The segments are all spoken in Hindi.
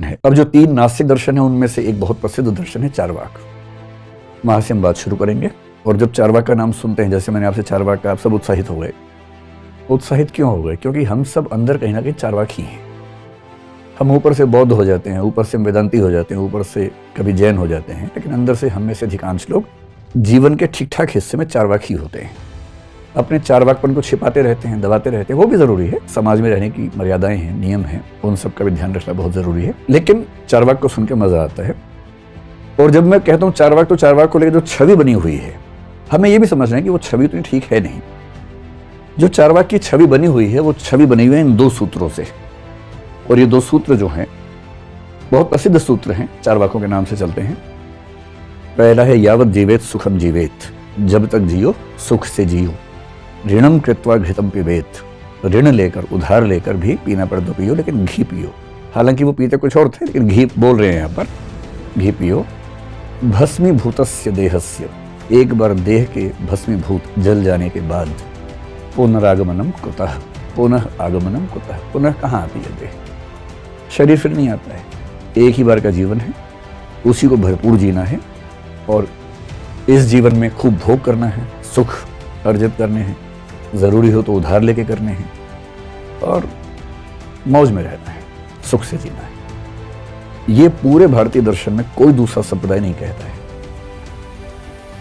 है। अब जो 3 नास्तिक दर्शन है उनमें से एक बहुत प्रसिद्ध दर्शन है चार्वाक। वहां से हम बात शुरू करेंगे। और जब चार्वाक का नाम सुनते हैं, जैसे मैंने आपसे चार्वाक का, आप सब उत्साहित हो गए। उत्साहित क्यों हो गए? क्योंकि हम सब अंदर कहीं ना कहीं चार्वाक ही हैं। हम ऊपर से बौद्ध हो जाते हैं, ऊपर से वेदांती हो जाते हैं, ऊपर से कभी जैन हो जाते हैं, लेकिन अंदर से हम में से अधिकांश लोग जीवन के ठीक ठाक हिस्से में चार्वाक ही होते हैं। अपने चार्वाकपन को छिपाते रहते हैं, दबाते रहते हैं। वो भी जरूरी है, समाज में रहने की मर्यादाएं हैं, नियम हैं, उन सब का भी ध्यान रखना बहुत जरूरी है। लेकिन चार्वाक को सुन के मजा आता है। और जब मैं कहता हूँ चार्वाक, तो चार्वाक को लेकर जो छवि बनी हुई है, हमें ये भी समझना है कि वो छवि उतनी ठीक है नहीं। जो चार्वाक की छवि बनी हुई है, वो छवि बनी हुई है इन 2 सूत्रों से। और ये 2 सूत्र जो हैं बहुत प्रसिद्ध सूत्र हैं, चार्वाकों के नाम से चलते हैं। पहला है यावत जीवेत सुखम जीवेत, जब तक जियो सुख से जियो। ऋणम कृत्वा घृतम पिबेत, ऋण लेकर, उधार लेकर भी पीना पड़े तो पियो, लेकिन घी पियो। हालांकि वो पीते कुछ और थे, लेकिन घी बोल रहे हैं यहाँ पर। घी पियो। भस्मीभूतस्य देहस्य, एक बार देह के भस्मीभूत जल जाने के बाद पुनरागमनम कुतः, पुनः आगमनम कुतः, पुनः कहाँ आती है देह? शरीर फिर नहीं आता है। एक ही बार का जीवन है, उसी को भरपूर जीना है। और इस जीवन में खूब भोग करना है, सुख अर्जित करने हैं, जरूरी हो तो उधार लेके करने हैं, और मौज में रहना है, सुख से जीना है। ये पूरे भारतीय दर्शन में कोई दूसरा संप्रदाय नहीं कहता है।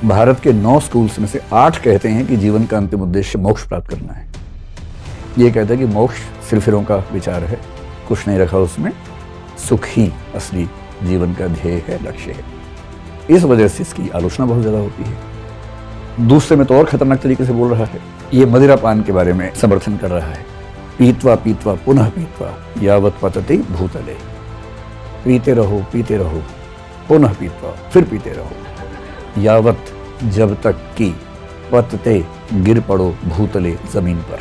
भारत के 9 स्कूल्स में से 8 कहते हैं कि जीवन का अंतिम उद्देश्य मोक्ष प्राप्त करना है। ये कहता है कि मोक्ष सिरफिरों का विचार है, कुछ नहीं रखा उसमें, सुख ही असली जीवन का ध्येय है, लक्ष्य है। इस वजह से इसकी आलोचना बहुत ज्यादा होती है। दूसरे में तो और खतरनाक तरीके से बोल रहा है। ये मदिरा पान के बारे में समर्थन कर रहा है। पीत्वा पीत्वा पुनः पीत्वा यावत पतते भूतले, पीते रहो पुनः पीत्वा, फिर पीते रहो, यावत जब तक कि पतते गिर पड़ो भूतले, जमीन पर।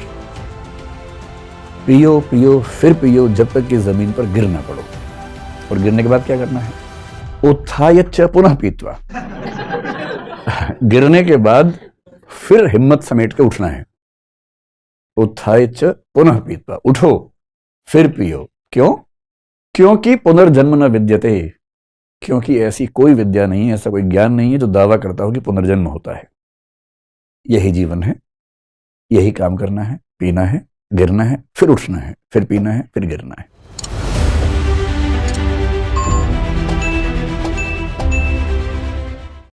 पियो पियो फिर पियो जब तक कि जमीन पर गिर ना पड़ो। और गिरने के बाद क्या करना है? उत्थायच्च पुनः पीत्वा, गिरने के बाद फिर हिम्मत समेट के उठना है। उत्थायच्च पुनः पीत्वा, उठो फिर पियो। क्यों? क्योंकि पुनर्जन्म न विद्यते, क्योंकि ऐसी कोई विद्या नहीं है, ऐसा कोई ज्ञान नहीं है जो दावा करता हो कि पुनर्जन्म होता है। यही जीवन है, यही काम करना है, पीना है, गिरना है, फिर उठना है, फिर पीना है, फिर गिरना है।